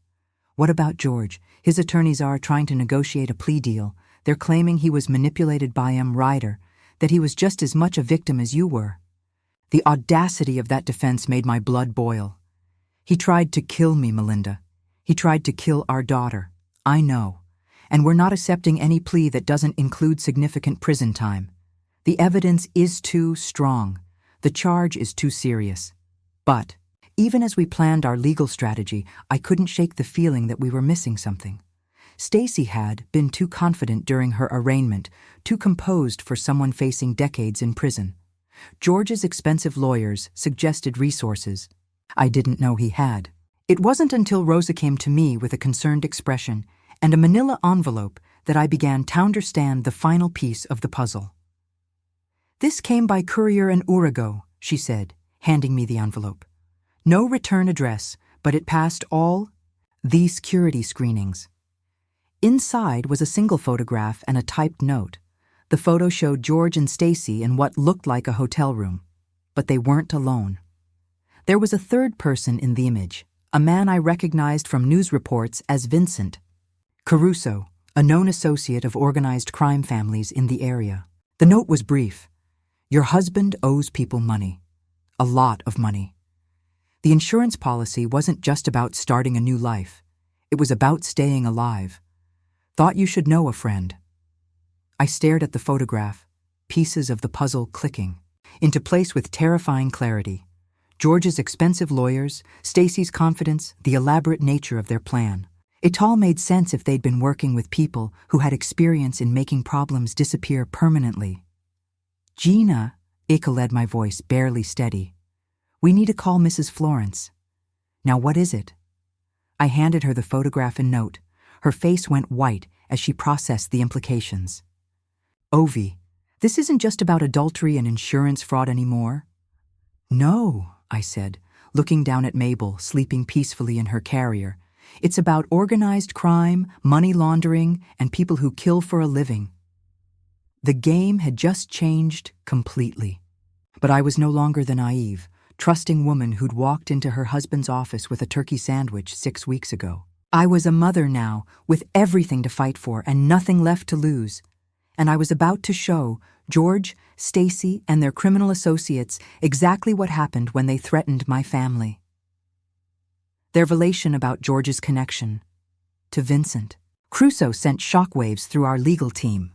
What about George? His attorneys are trying to negotiate a plea deal. They're claiming he was manipulated by Ryder, that he was just as much a victim as you were. The audacity of that defense made my blood boil. He tried to kill me, Melinda. He tried to kill our daughter. I know. And we're not accepting any plea that doesn't include significant prison time. The evidence is too strong. The charge is too serious. But even as we planned our legal strategy, I couldn't shake the feeling that we were missing something. Stacy had been too confident during her arraignment, too composed for someone facing decades in prison. George's expensive lawyers suggested resources I didn't know he had. It wasn't until Rosa came to me with a concerned expression and a manila envelope that I began to understand the final piece of the puzzle. "This came by courier an hour ago," she said, handing me the envelope. "No return address, but it passed all the security screenings." Inside was a single photograph and a typed note. The photo showed George and Stacy in what looked like a hotel room, but they weren't alone. There was a third person in the image, a man I recognized from news reports as Vincent Caruso, a known associate of organized crime families in the area. The note was brief. "Your husband owes people money. A lot of money." The insurance policy wasn't just about starting a new life. It was about staying alive. "Thought you should know a friend." I stared at the photograph, pieces of the puzzle clicking into place with terrifying clarity. George's expensive lawyers, Stacy's confidence, the elaborate nature of their plan. It all made sense if they'd been working with people who had experience in making problems disappear permanently. "Gina," Ika led my voice, barely steady. "We need to call Mrs. Florence." "Now what is it?" I handed her the photograph and note. Her face went white as she processed the implications. "Ovi, this isn't just about adultery and insurance fraud anymore." "No," I said, looking down at Mabel, sleeping peacefully in her carrier. "It's about organized crime, money laundering, and people who kill for a living." The game had just changed completely. But I was no longer the naive, trusting woman who'd walked into her husband's office with a turkey sandwich 6 weeks ago. I was a mother now, with everything to fight for and nothing left to lose. And I was about to show George, Stacy, and their criminal associates exactly what happened when they threatened my family. Their revelation about George's connection to Vincent Caruso sent shockwaves through our legal team.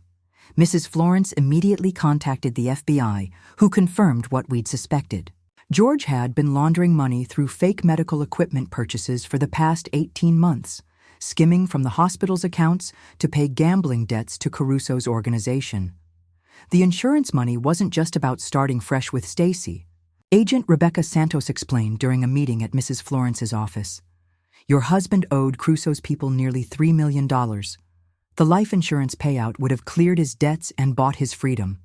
Mrs. Florence immediately contacted the FBI, who confirmed what we'd suspected. George had been laundering money through fake medical equipment purchases for the past 18 months, skimming from the hospital's accounts to pay gambling debts to Caruso's organization. The insurance money wasn't just about starting fresh with Stacy. Agent Rebecca Santos explained during a meeting at Mrs. Florence's office. "Your husband owed Caruso's people nearly $3 million. The life insurance payout would have cleared his debts and bought his freedom.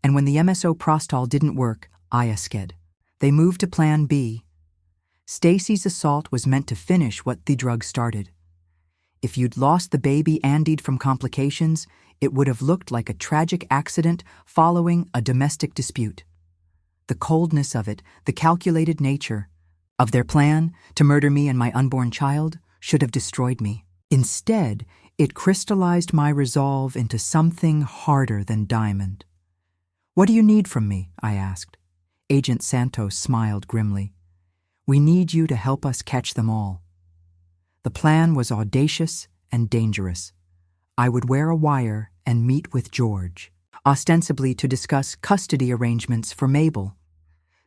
And when the MSO Prostal didn't work, Iasked. They moved to Plan B. Stacy's assault was meant to finish what the drug started. If you'd lost the baby Andied from complications, it would have looked like a tragic accident following a domestic dispute. The coldness of it, the calculated nature of their plan to murder me and my unborn child should have destroyed me. Instead, it crystallized my resolve into something harder than diamond. "What do you need from me?" I asked. Agent Santos smiled grimly. "We need you to help us catch them all." The plan was audacious and dangerous. I would wear a wire and meet with George, ostensibly to discuss custody arrangements for Mabel.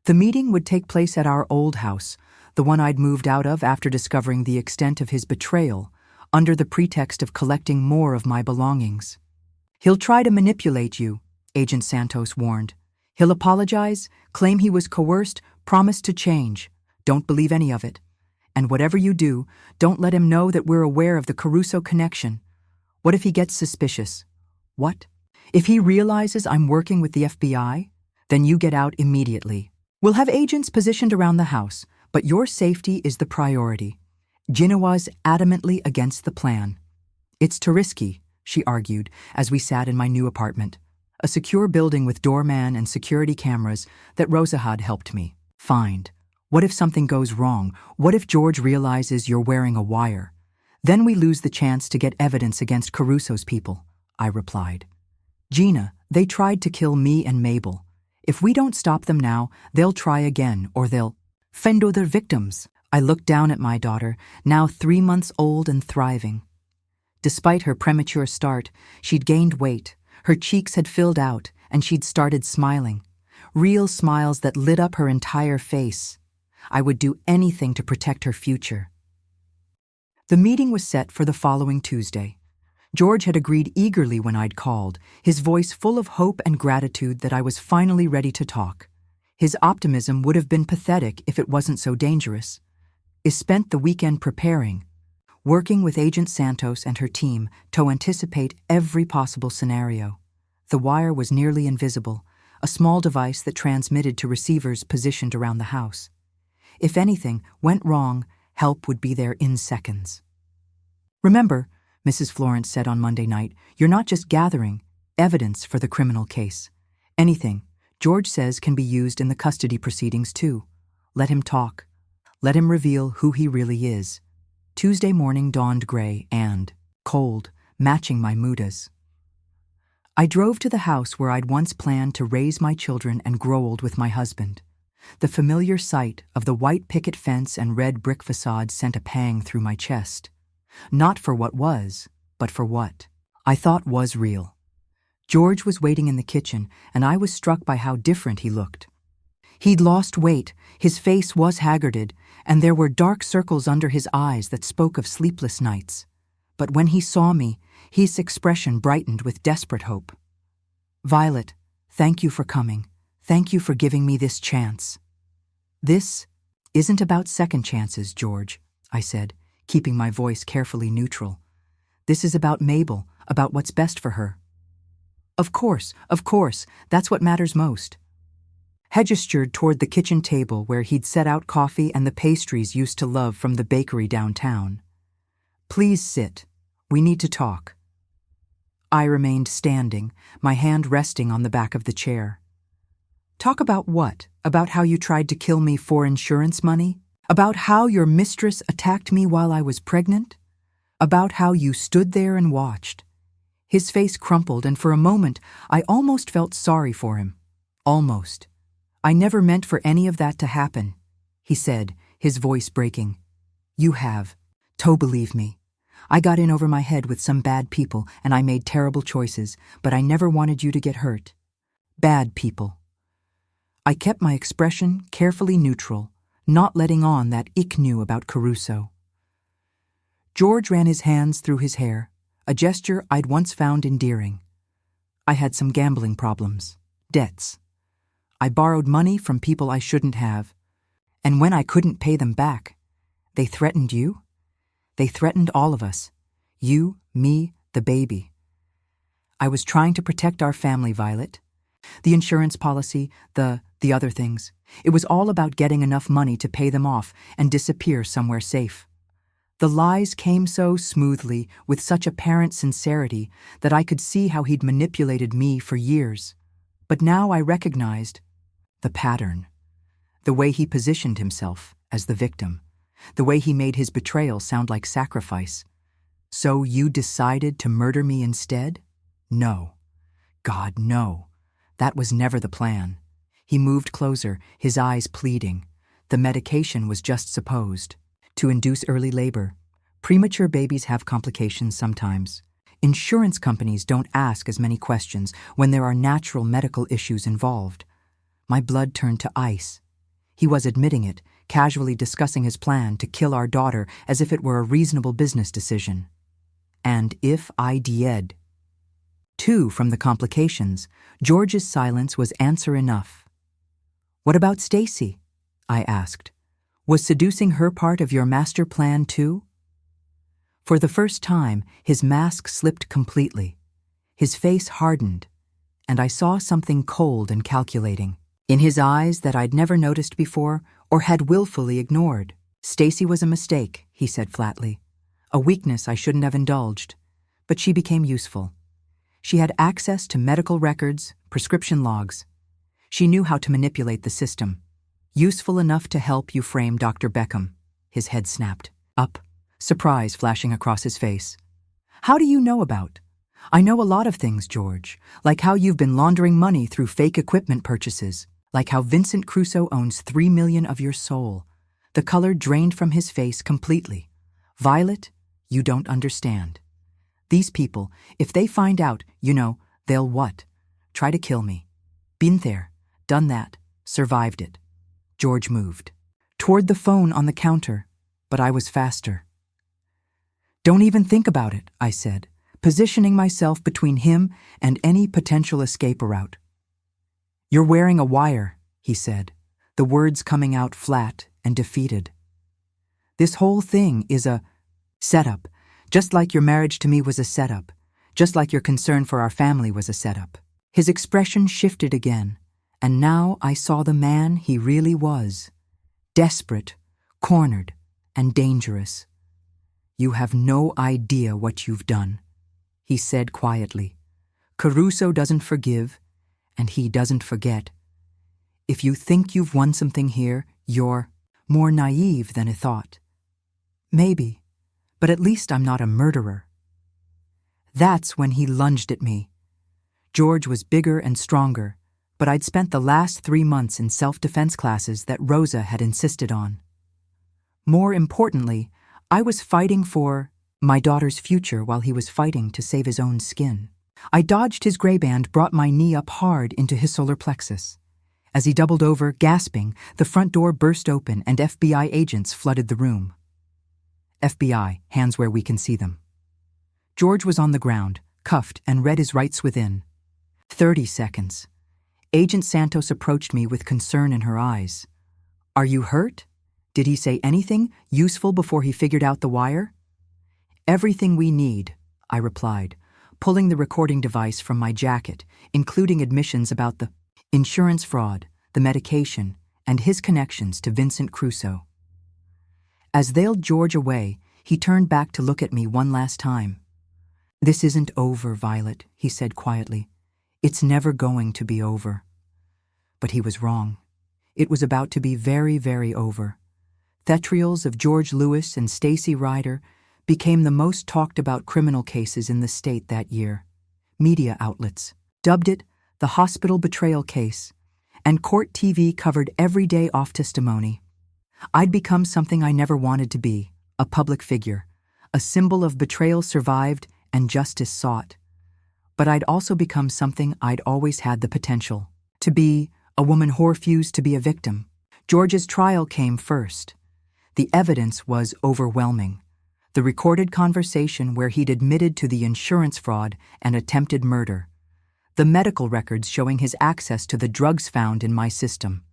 The meeting would take place at our old house, the one I'd moved out of after discovering the extent of his betrayal, under the pretext of collecting more of my belongings. "He'll try to manipulate you," Agent Santos warned. "He'll apologize, claim he was coerced, promise to change. Don't believe any of it. And whatever you do, don't let him know that we're aware of the Caruso connection. What if he gets suspicious? What? If he realizes I'm working with the FBI, then you get out immediately. We'll have agents positioned around the house, but your safety is the priority. Gina was adamantly against the plan. It's too risky, she argued, as we sat in my new apartment, a secure building with doorman and security cameras that Rosa had helped me find. What if something goes wrong? What if George realizes you're wearing a wire? Then we lose the chance to get evidence against Caruso's people, I replied. Gina, they tried to kill me and Mabel. If we don't stop them now, they'll try again, or they'll fend other victims. I looked down at my daughter, now 3 months old and thriving. Despite her premature start, she'd gained weight, her cheeks had filled out, and she'd started smiling. Real smiles that lit up her entire face. I would do anything to protect her future. The meeting was set for the following Tuesday. George had agreed eagerly when I'd called, his voice full of hope and gratitude that I was finally ready to talk. His optimism would have been pathetic if it wasn't so dangerous. I spent the weekend preparing, working with Agent Santos and her team to anticipate every possible scenario. The wire was nearly invisible, a small device that transmitted to receivers positioned around the house. If anything went wrong, help would be there in seconds. Remember, Mrs. Florence said on Monday night, you're not just gathering evidence for the criminal case. Anything, George says, can be used in the custody proceedings too. Let him talk. Let him reveal who he really is. Tuesday morning dawned gray and cold, matching my moods. I drove to the house where I'd once planned to raise my children and grow old with my husband. The familiar sight of the white picket fence and red brick facade sent a pang through my chest. Not for what was, but for what I thought was real. George was waiting in the kitchen, and I was struck by how different he looked. He'd lost weight, his face was haggarded, and there were dark circles under his eyes that spoke of sleepless nights. But when he saw me, his expression brightened with desperate hope. Violet, thank you for coming. Thank you for giving me this chance. This isn't about second chances, George, I said, keeping my voice carefully neutral. This is about Mabel, about what's best for her. Of course, that's what matters most. He gestured toward the kitchen table where he'd set out coffee and the pastries used to love from the bakery downtown. Please sit. We need to talk. I remained standing, my hand resting on the back of the chair. Talk about what? About how you tried to kill me for insurance money? About how your mistress attacked me while I was pregnant? About how you stood there and watched? His face crumpled, and for a moment I almost felt sorry for him. Almost. I never meant for any of that to happen, he said, his voice breaking. You have. To believe me. I got in over my head with some bad people, and I made terrible choices, but I never wanted you to get hurt. Bad people. I kept my expression carefully neutral, not letting on that ick knew about Caruso. George ran his hands through his hair, a gesture I'd once found endearing. I had some gambling problems, debts. I borrowed money from people I shouldn't have, and when I couldn't pay them back, they threatened you? They threatened all of us. You, me, the baby. I was trying to protect our family, Violet. The insurance policy, the other things. It was all about getting enough money to pay them off and disappear somewhere safe. The lies came so smoothly, with such apparent sincerity, that I could see how he'd manipulated me for years. But now I recognized the pattern. The way he positioned himself as the victim. The way he made his betrayal sound like sacrifice. So you decided to murder me instead? No. God, no. That was never the plan. He moved closer, his eyes pleading. The medication was just supposed to induce early labor. Premature babies have complications sometimes. Insurance companies don't ask as many questions when there are natural medical issues involved. My blood turned to ice. He was admitting it, casually discussing his plan to kill our daughter as if it were a reasonable business decision. And if I did. Too, from the complications, George's silence was answer enough. What about Stacy? I asked. Was seducing her part of your master plan too? For the first time, his mask slipped completely. His face hardened, and I saw something cold and calculating in his eyes that I'd never noticed before or had willfully ignored. "Stacy was a mistake," he said flatly. "A weakness I shouldn't have indulged. But she became useful. She had access to medical records, prescription logs. She knew how to manipulate the system. Useful enough to help you frame Dr. Beckham." His head snapped up, surprise flashing across his face. "How do you know about?" "I know a lot of things, George, like how you've been laundering money through fake equipment purchases, like how Vincent Crusoe owns 3 million of your soul." The color drained from his face completely. "Violet, you don't understand. These people, if they find out, they'll what? Try to kill me. Been there, done that, survived it." George moved toward the phone on the counter, but I was faster. "Don't even think about it," I said, positioning myself between him and any potential escape route. "You're wearing a wire," he said, the words coming out flat and defeated. "This whole thing is a setup, just like your marriage to me was a setup, just like your concern for our family was a setup." His expression shifted again, and now I saw the man he really was. Desperate, cornered, and dangerous. "You have no idea what you've done," he said quietly. "Caruso doesn't forgive, and he doesn't forget. If you think you've won something here, you're more naive than I thought." "Maybe, but at least I'm not a murderer." That's when he lunged at me. George was bigger and stronger, but I'd spent the last 3 months in self-defense classes that Rosa had insisted on. More importantly, I was fighting for my daughter's future while he was fighting to save his own skin. I dodged his gray band, brought my knee up hard into his solar plexus. As he doubled over, gasping, the front door burst open and FBI agents flooded the room. FBI, hands where we can see them. George was on the ground, cuffed, and read his rights within. 30 seconds. Agent Santos approached me with concern in her eyes. "Are you hurt? Did he say anything useful before he figured out the wire?" "Everything we need," I replied, pulling the recording device from my jacket, including admissions about the insurance fraud, the medication, and his connections to Vincent Crusoe. As they'd George away, he turned back to look at me one last time. "This isn't over, Violet," he said quietly. "It's never going to be over." But he was wrong. It was about to be very, very over. Theatrials of George Lewis and Stacy Ryder became the most talked about criminal cases in the state that year. Media outlets dubbed it the hospital betrayal case, and court TV covered every day off testimony. I'd become something I never wanted to be, a public figure, a symbol of betrayal survived and justice sought. But I'd also become something I'd always had the potential to be, a woman who refused to be a victim. George's trial came first. The evidence was overwhelming. The recorded conversation where he'd admitted to the insurance fraud and attempted murder. The medical records showing his access to the drugs found in my system.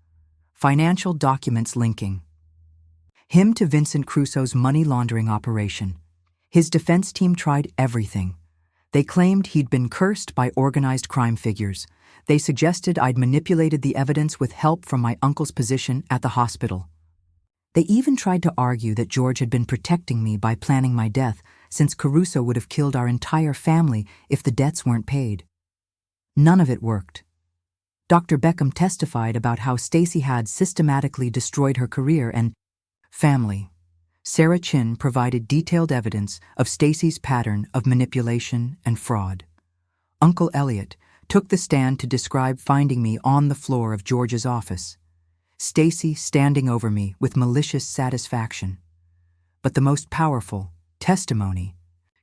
Financial documents linking him to Vincent Crusoe's money laundering operation. His defense team tried everything. They claimed he'd been cursed by organized crime figures. They suggested I'd manipulated the evidence with help from my uncle's position at the hospital. They even tried to argue that George had been protecting me by planning my death, since Caruso would have killed our entire family if the debts weren't paid. None of it worked. Dr. Beckham testified about how Stacy had systematically destroyed her career and family. Sarah Chin provided detailed evidence of Stacy's pattern of manipulation and fraud. Uncle Elliot took the stand to describe finding me on the floor of George's office. Stacy standing over me with malicious satisfaction. But the most powerful testimony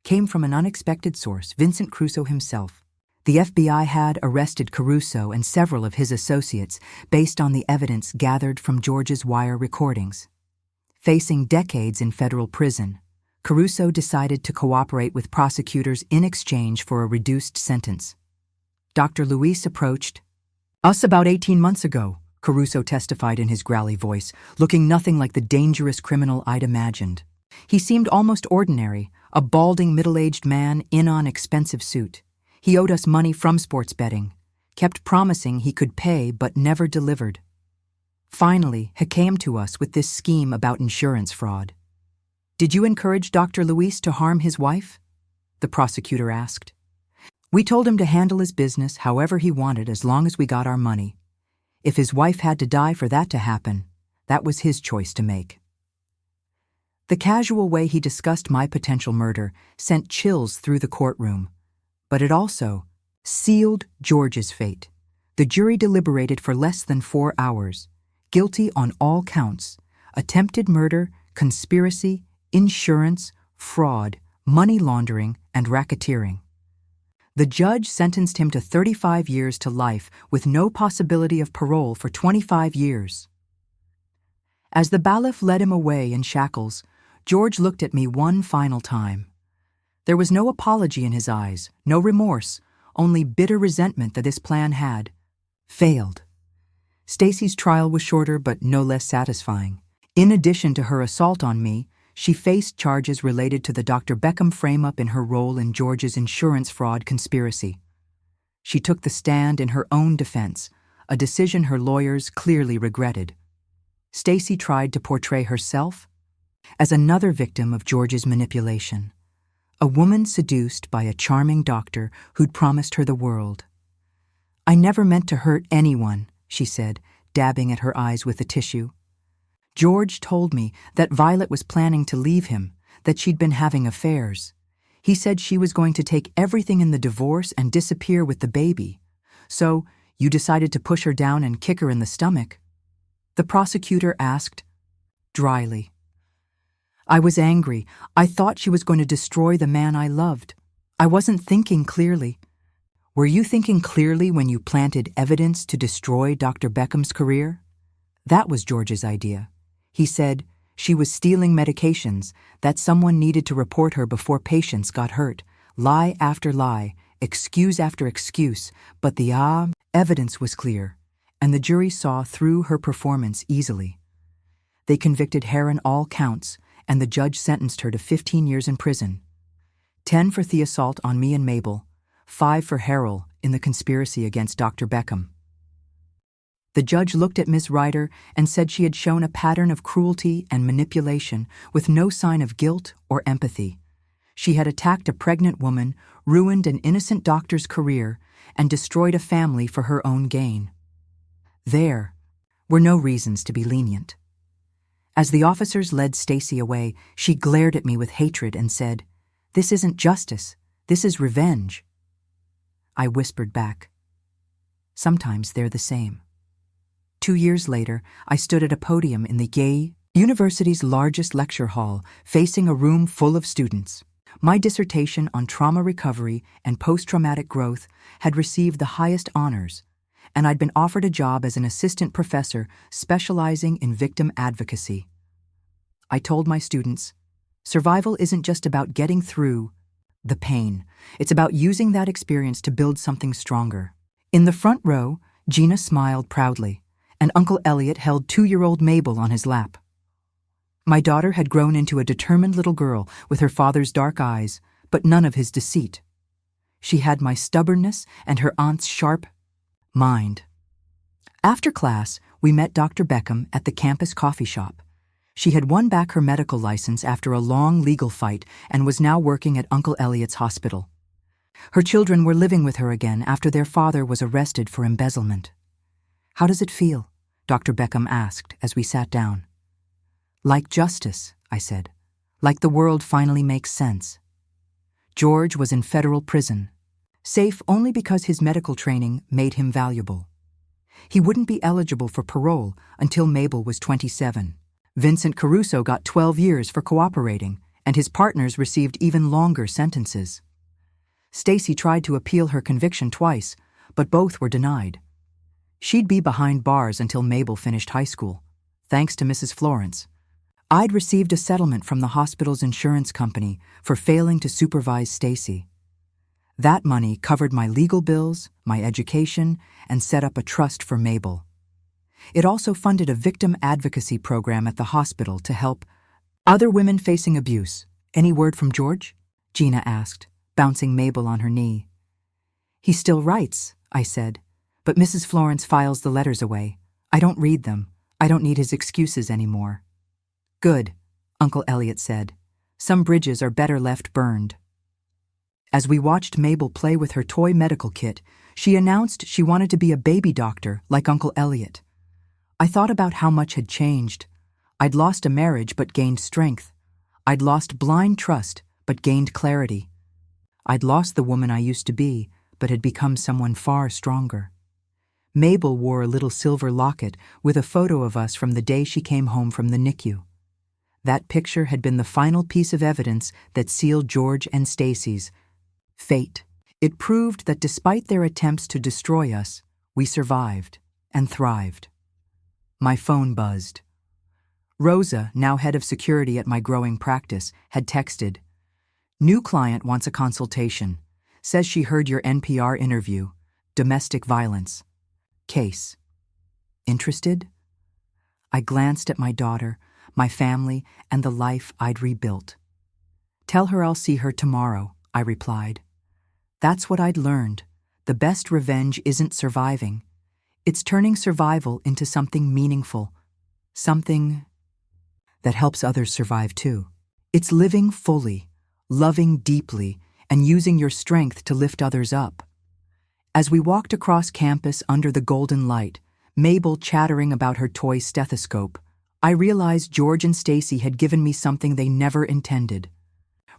came from an unexpected source, Vincent Crusoe himself. The FBI had arrested Caruso and several of his associates based on the evidence gathered from George's wire recordings. Facing decades in federal prison, Caruso decided to cooperate with prosecutors in exchange for a reduced sentence. Dr. Luis approached us about 18 months ago, Caruso testified in his growly voice, looking nothing like the dangerous criminal I'd imagined. He seemed almost ordinary, a balding middle-aged man in an expensive suit. He owed us money from sports betting, kept promising he could pay but never delivered. Finally, he came to us with this scheme about insurance fraud. "Did you encourage Dr. Luis to harm his wife?" the prosecutor asked. "We told him to handle his business however he wanted as long as we got our money. If his wife had to die for that to happen, that was his choice to make." The casual way he discussed my potential murder sent chills through the courtroom, but it also sealed George's fate. The jury deliberated for less than 4 hours, guilty on all counts: attempted murder, conspiracy, insurance, fraud, money laundering, and racketeering. The judge sentenced him to 35 years to life with no possibility of parole for 25 years. As the bailiff led him away in shackles, George looked at me one final time. There was no apology in his eyes, no remorse, only bitter resentment that his plan had failed. Stacy's trial was shorter but no less satisfying. In addition to her assault on me, she faced charges related to the Dr. Beckham frame-up in her role in George's insurance fraud conspiracy. She took the stand in her own defense, a decision her lawyers clearly regretted. Stacy tried to portray herself as another victim of George's manipulation, a woman seduced by a charming doctor who'd promised her the world. "I never meant to hurt anyone," she said, dabbing at her eyes with a tissue. "George told me that Violet was planning to leave him, that she'd been having affairs. He said she was going to take everything in the divorce and disappear with the baby. So, you decided to push her down and kick her in the stomach?" the prosecutor asked, dryly. I was angry. I thought she was going to destroy the man I loved. I wasn't thinking clearly. "Were you thinking clearly when you planted evidence to destroy Dr. Beckham's career?" That was George's idea. He said she was stealing medications, that someone needed to report her before patients got hurt. Lie after lie, excuse after excuse, but the evidence was clear, and the jury saw through her performance easily. They convicted her on all counts, and the judge sentenced her to 15 years in prison. 10 for the assault on me and Mabel, 5 for Harold in the conspiracy against Dr. Beckham. The judge looked at Ms. Ryder and said she had shown a pattern of cruelty and manipulation with no sign of guilt or empathy. She had attacked a pregnant woman, ruined an innocent doctor's career, and destroyed a family for her own gain. There were no reasons to be lenient. As the officers led Stacy away, she glared at me with hatred and said, "This isn't justice, this is revenge." I whispered back, "Sometimes they're the same." 2 years later, I stood at a podium in the Yale University's largest lecture hall, facing a room full of students. My dissertation on trauma recovery and post-traumatic growth had received the highest honors, and I'd been offered a job as an assistant professor specializing in victim advocacy. I told my students, survival isn't just about getting through the pain. It's about using that experience to build something stronger. In the front row, Gina smiled proudly, and Uncle Elliot held 2-year-old Mabel on his lap. My daughter had grown into a determined little girl with her father's dark eyes, but none of his deceit. She had my stubbornness and her aunt's sharp mind. After class, we met Dr. Beckham at the campus coffee shop. She had won back her medical license after a long legal fight and was now working at Uncle Elliot's hospital. Her children were living with her again after their father was arrested for embezzlement. "How does it feel?" Dr. Beckham asked as we sat down. "Like justice," I said. "Like the world finally makes sense." George was in federal prison, safe only because his medical training made him valuable. He wouldn't be eligible for parole until Mabel was 27. Vincent Caruso got 12 years for cooperating, and his partners received even longer sentences. Stacy tried to appeal her conviction twice, but both were denied. She'd be behind bars until Mabel finished high school, thanks to Mrs. Florence. I'd received a settlement from the hospital's insurance company for failing to supervise Stacy. That money covered my legal bills, my education, and set up a trust for Mabel. It also funded a victim advocacy program at the hospital to help other women facing abuse. "Any word from George?" Gina asked, bouncing Mabel on her knee. He still writes, I said, but Mrs. Florence files the letters away. I don't read them. I don't need his excuses anymore. Good, Uncle Elliot said. Some bridges are better left burned. As we watched Mabel play with her toy medical kit, she announced she wanted to be a baby doctor like Uncle Elliot. I thought about how much had changed. I'd lost a marriage but gained strength. I'd lost blind trust but gained clarity. I'd lost the woman I used to be but had become someone far stronger. Mabel wore a little silver locket with a photo of us from the day she came home from the NICU. That picture had been the final piece of evidence that sealed George and Stacy's fate. It proved that despite their attempts to destroy us, we survived and thrived. My phone buzzed. Rosa, now head of security at my growing practice, had texted, "New client wants a consultation. Says she heard your NPR interview. Domestic violence. Case. Interested?" I glanced at my daughter, my family, and the life I'd rebuilt. "Tell her I'll see her tomorrow," I replied. That's what I'd learned. The best revenge isn't surviving. It's turning survival into something meaningful, something that helps others survive too. It's living fully, loving deeply, and using your strength to lift others up. As we walked across campus under the golden light, Mabel chattering about her toy stethoscope, I realized George and Stacy had given me something they never intended.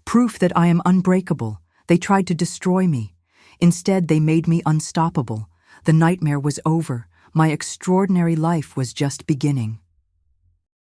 Proof that I am unbreakable. They tried to destroy me. Instead, they made me unstoppable. The nightmare was over. My extraordinary life was just beginning.